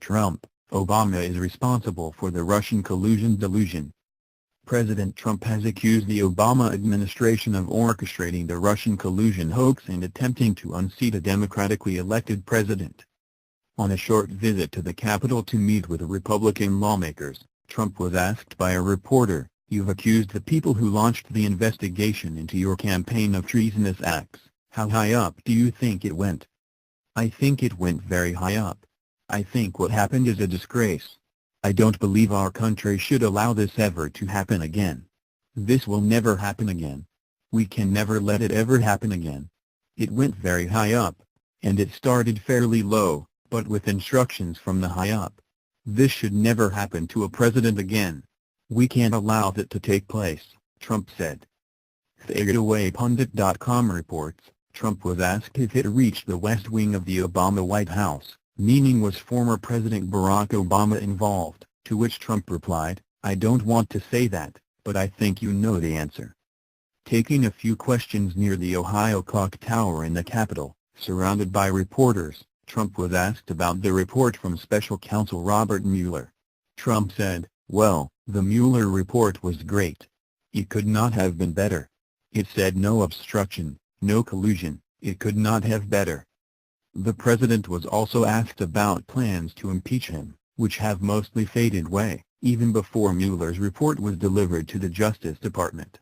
Trump, Obama is responsible for the Russian collusion delusion. President Trump has accused the Obama administration of orchestrating the Russian collusion hoax and attempting to unseat a democratically elected president. On a short visit to the Capitol to meet with Republican lawmakers, Trump was asked by a reporter, "You've accused the people who launched the investigation into your campaign of treasonous acts. How high up do you think it went?" "I think it went very high up. I think what happened is a disgrace. I don't believe our country should allow this ever to happen again. This will never happen again. We can never let it ever happen again. It went very high up. And it started fairly low, but with instructions from the high up. This should never happen to a president again. We can't allow that to take place," Trump said. TheAwayPundit.com reports, Trump was asked if it reached the West Wing of the Obama White House, meaning was former President Barack Obama involved, to which Trump replied, "I don't want to say that, but I think you know the answer." Taking a few questions near the Ohio Clock Tower in the Capitol, surrounded by reporters, Trump was asked about the report from special counsel Robert Mueller. Trump said, "Well, the Mueller report was great. It could not have been better. It said no obstruction, no collusion, it could not have better." The president was also asked about plans to impeach him, which have mostly faded away, even before Mueller's report was delivered to the Justice Department.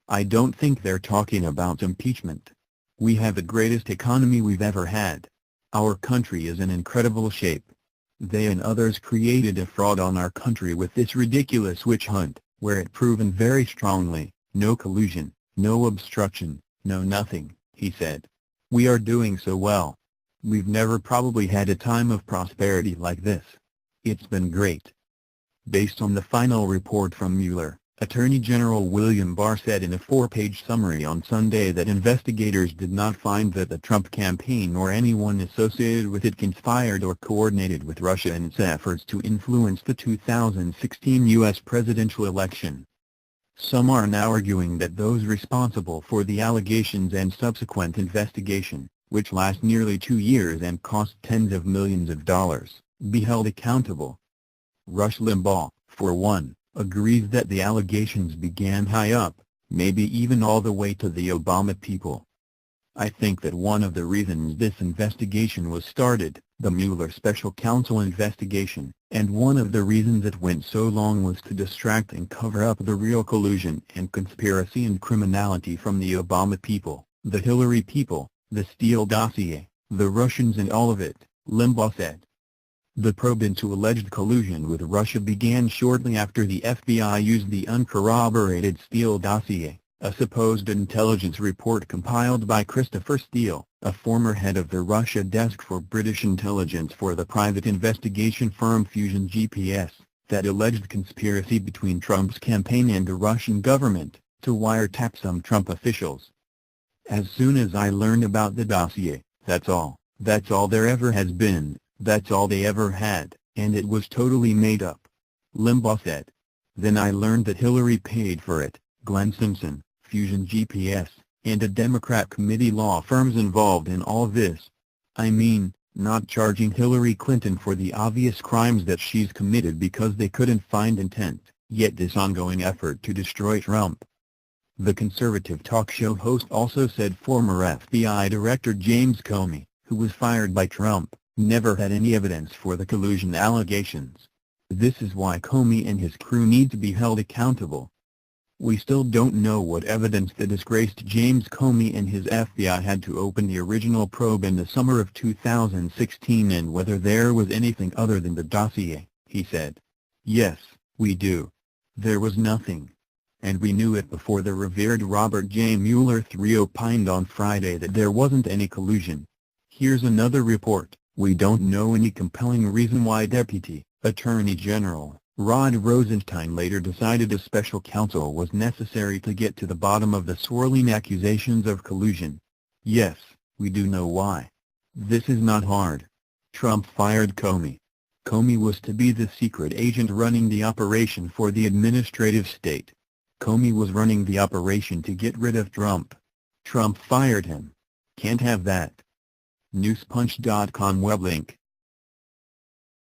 "I don't think they're talking about impeachment. We have the greatest economy we've ever had. Our country is in incredible shape. They and others created a fraud on our country with this ridiculous witch hunt, where it proven very strongly, no collusion, no obstruction, no nothing," he said. "We are doing so well. We've never probably had a time of prosperity like this. It's been great." Based on the final report from Mueller, Attorney General William Barr said in a 4-page summary on Sunday that investigators did not find that the Trump campaign or anyone associated with it conspired or coordinated with Russia in its efforts to influence the 2016 U.S. presidential election. Some are now arguing that those responsible for the allegations and subsequent investigation, which last nearly 2 years and cost tens of millions of dollars, be held accountable. Rush Limbaugh, for one, agrees that the allegations began high up, maybe even all the way to the Obama people. "I think that one of the reasons this investigation was started, the Mueller special counsel investigation, and one of the reasons it went so long was to distract and cover up the real collusion and conspiracy and criminality from the Obama people, the Hillary people, the Steele dossier, the Russians and all of it," Limbaugh said. The probe into alleged collusion with Russia began shortly after the FBI used the uncorroborated Steele dossier, a supposed intelligence report compiled by Christopher Steele, a former head of the Russia desk for British intelligence for the private investigation firm Fusion GPS, that alleged conspiracy between Trump's campaign and the Russian government, to wiretap some Trump officials. "As soon as I learned about the dossier, that's all there ever has been. That's all they ever had, and it was totally made up," Limbaugh said. "Then I learned that Hillary paid for it, Glenn Simpson, Fusion GPS, and a Democrat committee law firms involved in all this. I mean, not charging Hillary Clinton for the obvious crimes that she's committed because they couldn't find intent, yet this ongoing effort to destroy Trump." The conservative talk show host also said former FBI Director James Comey, who was fired by Trump, never had any evidence for the collusion allegations. This is why Comey and his crew need to be held accountable. "We still don't know what evidence the disgraced James Comey and his FBI had to open the original probe in the summer of 2016 and whether there was anything other than the dossier," he said. "Yes, we do. There was nothing. And we knew it before the revered Robert J. Mueller III opined on Friday that there wasn't any collusion. Here's another report. We don't know any compelling reason why Deputy Attorney General Rod Rosenstein later decided a special counsel was necessary to get to the bottom of the swirling accusations of collusion. Yes, we do know why. This is not hard. Trump fired Comey. Comey was to be the secret agent running the operation for the administrative state. Comey was running the operation to get rid of Trump. Trump fired him. Can't have that. Newspunch.com web link.